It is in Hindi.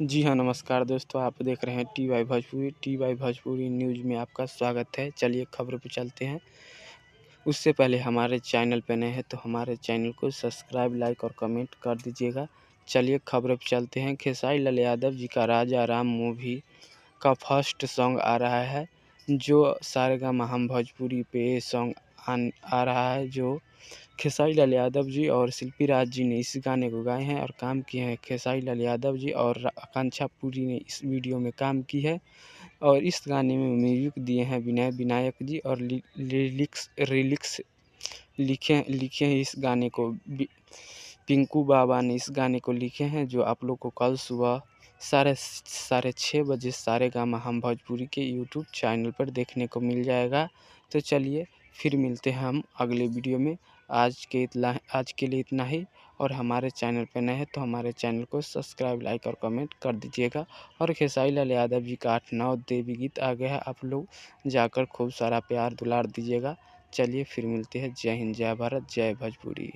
जी हाँ, नमस्कार दोस्तों, आप देख रहे हैं TY Bhojpuri. TY Bhojpuri news में आपका स्वागत है। चलिए खबरों पे चलते हैं। उससे पहले हमारे चैनल पे नए हैं तो हमारे चैनल को सब्सक्राइब, लाइक और कमेंट कर दीजिएगा। चलिए खबरों पे चलते हैं। खेसारी लाल यादव जी का राजा राम मूवी का फर्स्ट सॉन्ग आ रहा है, जो सारेगामा हम भोजपुरी पे ये सॉन्ग आ रहा है, जो खेसारी लाल यादव जी और शिल्पी राज जी ने इस गाने को गाए हैं और काम किए हैं। खेसारी लाल यादव जी और आकांक्षा पुरी ने इस वीडियो में काम की है और इस गाने में म्यूजिक दिए हैं विनय विनायक जी और लिरिक्स लिखे हैं इस गाने को पिंकू बाबा ने इस गाने को लिखे हैं, जो आप लोग को कल सुबह साढ़े 6 बजे सारेगामा हम भोजपुरी के यूट्यूब चैनल पर देखने को मिल जाएगा। तो चलिए फिर मिलते हैं हम अगले वीडियो में। आज के लिए इतना ही, और हमारे चैनल पर नए हैं तो हमारे चैनल को सब्सक्राइब, लाइक और कमेंट कर दीजिएगा। और खेसारी लाल यादव जी का 8-9 देवी गीत आ गया है, आप लोग जाकर खूब सारा प्यार दुलार दीजिएगा। चलिए फिर मिलते हैं। जय हिंद, जय भारत, जय भोजपुरी।